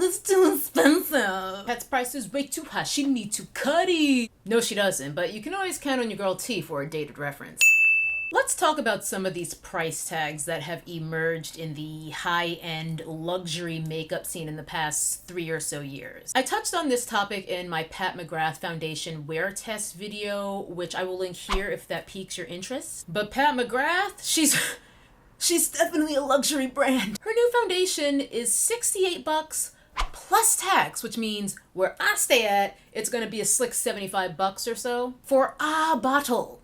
it's too expensive. Pet's price is way too high. She need to cut it. No, she doesn't, but you can always count on your girl T for a dated reference. Let's talk about some of these price tags that have emerged in the high-end luxury makeup scene in the past 3 or so years. I touched on this topic in my Pat McGrath Foundation wear test video, which I will link here if that piques your interest. But Pat McGrath, she's definitely a luxury brand. Her new foundation is $68 plus tax, which means where I stay at, it's gonna be a slick $75 or so for one bottle,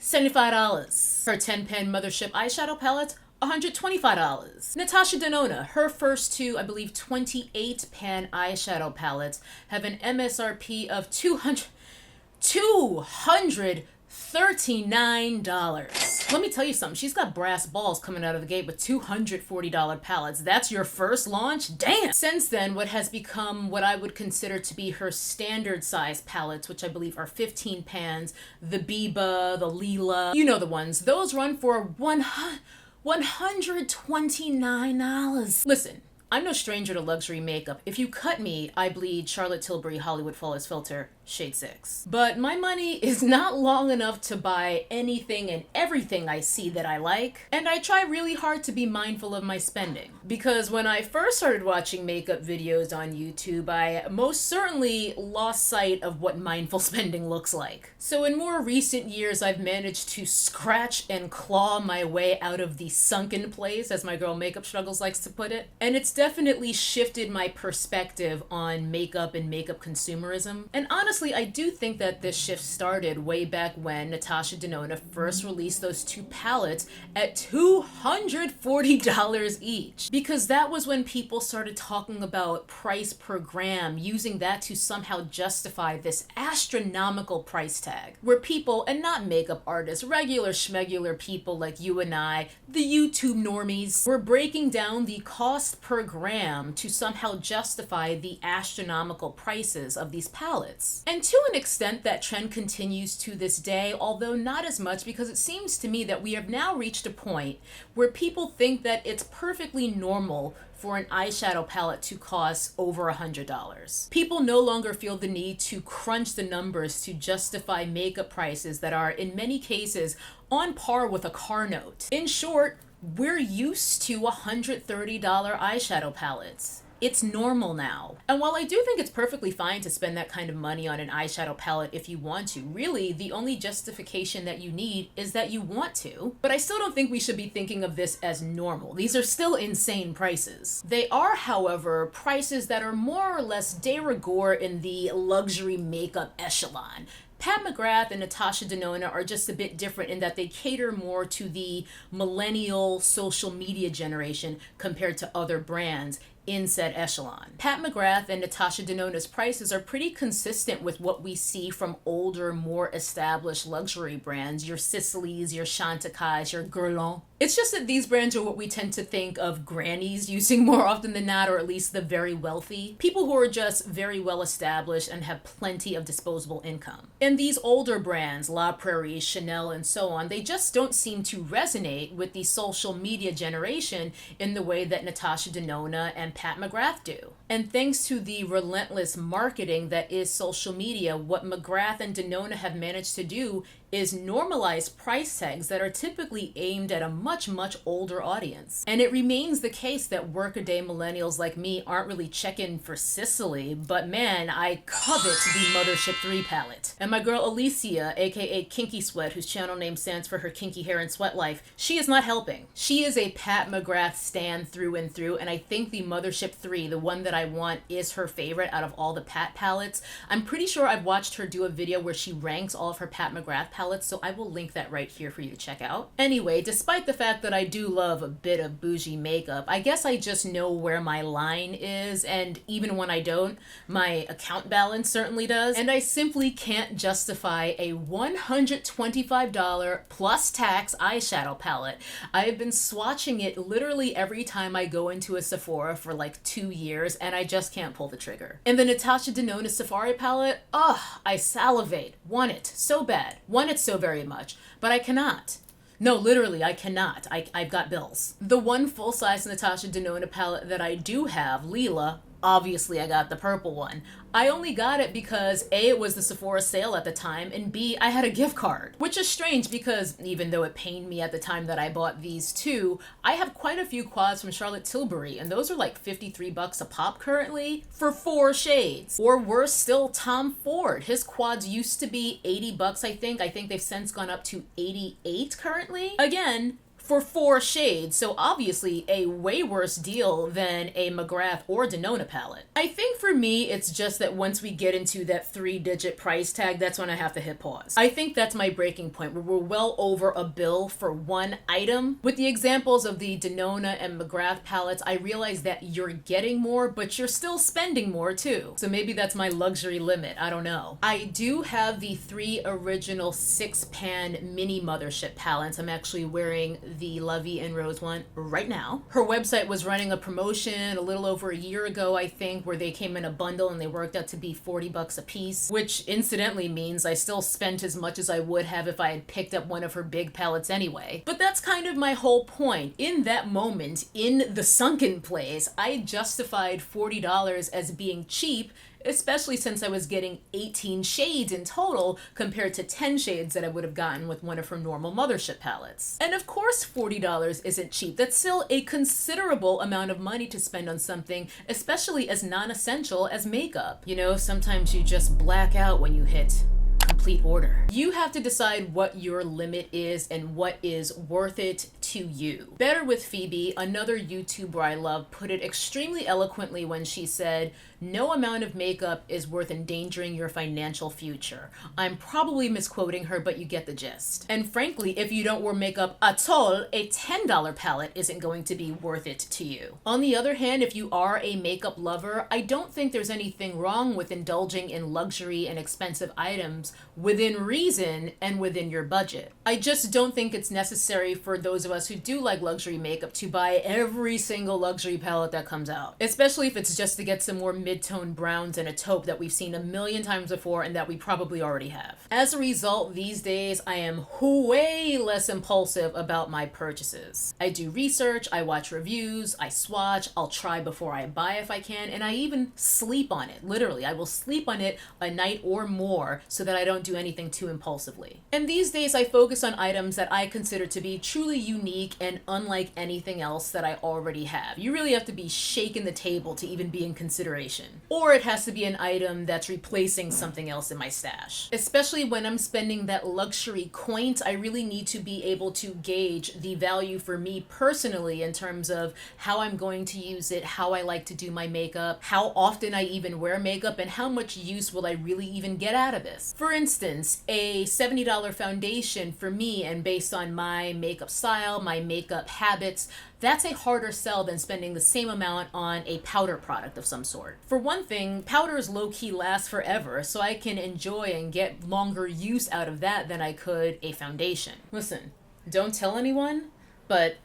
$75. Her 10-pan Mothership eyeshadow palette, $125. Natasha Denona, her first two, I believe 28-pan eyeshadow palettes have an MSRP of $239. Let me tell you something, she's got brass balls coming out of the gate with $240 palettes. That's your first launch? Damn! Since then, what has become what I would consider to be her standard size palettes, which I believe are 15 pans, the Biba, the Lila, you know the ones, those run for $129. Listen, I'm no stranger to luxury makeup. If you cut me, I bleed Charlotte Tilbury Hollywood Flawless Filter shade 6. But my money is not long enough to buy anything and everything I see that I like, and I try really hard to be mindful of my spending. Because when I first started watching makeup videos on YouTube, I most certainly lost sight of what mindful spending looks like. So in more recent years, I've managed to scratch and claw my way out of the sunken place, as my girl Makeup Struggles likes to put it, and it's definitely shifted my perspective on makeup and makeup consumerism. And honestly, I do think that this shift started way back when Natasha Denona first released those two palettes at $240 each. Because that was when people started talking about price per gram, using that to somehow justify this astronomical price tag. Where people, and not makeup artists, regular schmegular people like you and I, the YouTube normies, were breaking down the cost per gram to somehow justify the astronomical prices of these palettes. And to an extent, that trend continues to this day, although not as much, because it seems to me that we have now reached a point where people think that it's perfectly normal for an eyeshadow palette to cost over $100. People no longer feel the need to crunch the numbers to justify makeup prices that are, in many cases, on par with a car note. In short, we're used to $130 eyeshadow palettes. It's normal now. And while I do think it's perfectly fine to spend that kind of money on an eyeshadow palette if you want to, really the only justification that you need is that you want to. But I still don't think we should be thinking of this as normal. These are still insane prices. They are, however, prices that are more or less de rigueur in the luxury makeup echelon. Pat McGrath and Natasha Denona are just a bit different in that they cater more to the millennial social media generation compared to other brands in said echelon. Pat McGrath and Natasha Denona's prices are pretty consistent with what we see from older, more established luxury brands, your Sicilies, your Chantecailles, your Guerlain. It's just that these brands are what we tend to think of grannies using more often than not, or at least the very wealthy. People who are just very well established and have plenty of disposable income. And these older brands, La Prairie, Chanel, and so on, they just don't seem to resonate with the social media generation in the way that Natasha Denona and Pat McGrath do. And thanks to the relentless marketing that is social media, what McGrath and Denona have managed to do is normalize price tags that are typically aimed at a much, much older audience. And it remains the case that workaday millennials like me aren't really checking for Sicily, but man, I covet the Mothership 3 palette. And my girl Alicia, aka Kinky Sweat, whose channel name stands for her kinky hair and sweat life, she is not helping. She is a Pat McGrath stan through and through, and I think the Mothership 3, the one that I want, is her favorite out of all the Pat palettes. I'm pretty sure I've watched her do a video where she ranks all of her Pat McGrath palettes, so I will link that right here for you to check out. Anyway, despite the fact that I do love a bit of bougie makeup, I guess I just know where my line is, and even when I don't, my account balance certainly does, and I simply can't justify a $125 plus tax eyeshadow palette. I have been swatching it literally every time I go into a Sephora for like 2 years, and I just can't pull the trigger. And the Natasha Denona Safari palette, I salivate. Want it so bad. Want it so very much, but I cannot. No, literally, I cannot. I've got bills. The one full-size Natasha Denona palette that I do have, Leela, obviously I got the purple one. I only got it because A, it was the Sephora sale at the time, and B, I had a gift card. Which is strange because even though it pained me at the time that I bought these two, I have quite a few quads from Charlotte Tilbury, and those are like $53 a pop currently for 4 shades. Or worse still, Tom Ford. His quads used to be $80, I think. I think they've since gone up to $88 currently. Again, for 4 shades, so obviously a way worse deal than a Mcgrath or Denona palette. I think for me, it's just that once we get into that 3-digit price tag, that's when I have to hit pause. I think that's my breaking point, where we're well over a bill for one item. With the examples of the Denona and Mcgrath palettes, I realize that you're getting more, but you're still spending more too. So maybe that's my luxury limit, I don't know. I do have the 3 original 6-pan mini mothership palettes. I'm actually wearing the Lovey and Rose one right now. Her website was running a promotion a little over a year ago, I think, where they came in a bundle and they worked out to be $40 a piece, which incidentally means I still spent as much as I would have if I had picked up one of her big palettes anyway. But that's kind of my whole point. In that moment, in the sunken place, I justified $40 as being cheap, especially since I was getting 18 shades in total compared to 10 shades that I would have gotten with one of her normal mothership palettes. And of course $40 isn't cheap. That's still a considerable amount of money to spend on something, especially as non-essential as makeup. You know, sometimes you just black out when you hit complete order. You have to decide what your limit is and what is worth it to you. Better with Phoebe, another YouTuber I love, put it extremely eloquently when she said, "No amount of makeup is worth endangering your financial future." I'm probably misquoting her, but you get the gist. And frankly, if you don't wear makeup at all, a $10 palette isn't going to be worth it to you. On the other hand, if you are a makeup lover, I don't think there's anything wrong with indulging in luxury and expensive items within reason and within your budget. I just don't think it's necessary for those of us who do like luxury makeup to buy every single luxury palette that comes out, especially if it's just to get some more mid-tone browns and a taupe that we've seen a million times before and that we probably already have. As a result, these days I am way less impulsive about my purchases. I do research, I watch reviews, I swatch, I'll try before I buy if I can, and I even sleep on it. Literally, I will sleep on it a night or more so that I don't do anything too impulsively. And these days I focus on items that I consider to be truly unique and unlike anything else that I already have. You really have to be shaking the table to even be in consideration. Or it has to be an item that's replacing something else in my stash. Especially when I'm spending that luxury coin, I really need to be able to gauge the value for me personally in terms of how I'm going to use it, how I like to do my makeup, how often I even wear makeup, and how much use will I really even get out of this. For instance, a $70 foundation for me, and based on my makeup style, my makeup habits, that's a harder sell than spending the same amount on a powder product of some sort. For one thing, powders low-key last forever, so I can enjoy and get longer use out of that than I could a foundation. Listen, don't tell anyone, but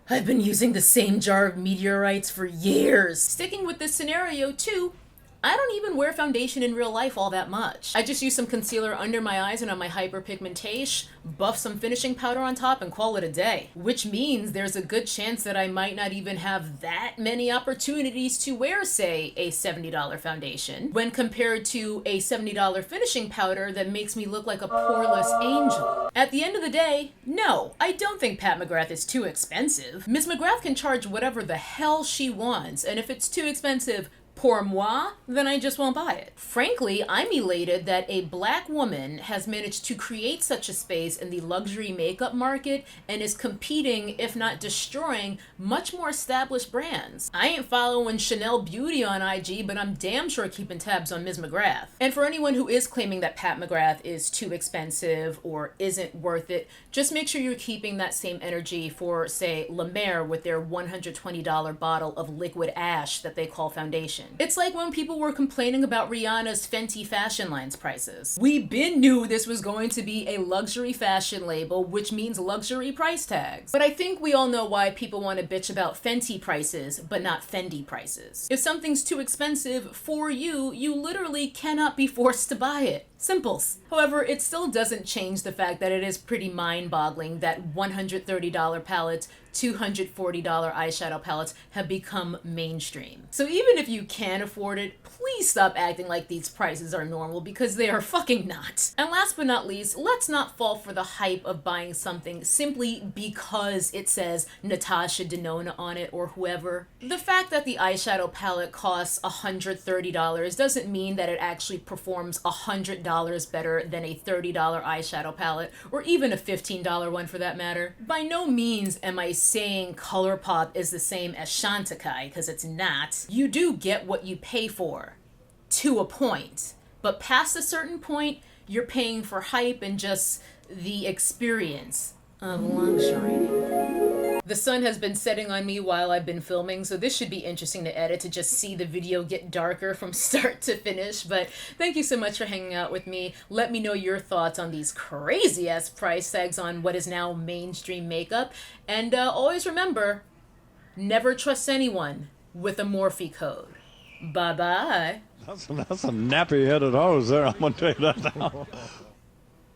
I've been using the same jar of meteorites for years. Sticking with this scenario too, I don't even wear foundation in real life all that much. I just use some concealer under my eyes and on my hyperpigmentation, buff some finishing powder on top, and call it a day. Which means there's a good chance that I might not even have that many opportunities to wear, say, a $70 foundation, when compared to a $70 finishing powder that makes me look like a poreless angel. At the end of the day, no, I don't think Pat McGrath is too expensive. Miss McGrath can charge whatever the hell she wants, and if it's too expensive, pour moi, then I just won't buy it. Frankly, I'm elated that a Black woman has managed to create such a space in the luxury makeup market and is competing, if not destroying, much more established brands. I ain't following Chanel Beauty on IG, but I'm damn sure keeping tabs on Ms. McGrath. And for anyone who is claiming that Pat McGrath is too expensive or isn't worth it, just make sure you're keeping that same energy for, say, La Mer with their $120 bottle of liquid ash that they call foundation. It's like when people were complaining about Rihanna's Fenty Fashion Line's prices. We been knew this was going to be a luxury fashion label, which means luxury price tags. But I think we all know why people want to bitch about Fenty prices, but not Fendi prices. If something's too expensive for you, you literally cannot be forced to buy it. Simples. However, it still doesn't change the fact that it is pretty mind-boggling that $130 palettes, $240 eyeshadow palettes have become mainstream. So even if you can afford it, please stop acting like these prices are normal, because they are fucking not. And last but not least, let's not fall for the hype of buying something simply because it says Natasha Denona on it or whoever. The fact that the eyeshadow palette costs $130 doesn't mean that it actually performs $100 better than a $30 eyeshadow palette, or even a $15 one for that matter. By no means am I saying ColourPop is the same as Chantecaille, because it's not. You do get what you pay for, to a point. But past a certain point, you're paying for hype and just the experience of luxury. The sun has been setting on me while I've been filming, so this should be interesting to edit, to just see the video get darker from start to finish. But thank you so much for hanging out with me. Let me know your thoughts on these crazy ass price tags on what is now mainstream makeup. And always remember, never trust anyone with a Morphe code. Bye bye. That's a nappy headed hose there, I'm gonna tell you that now.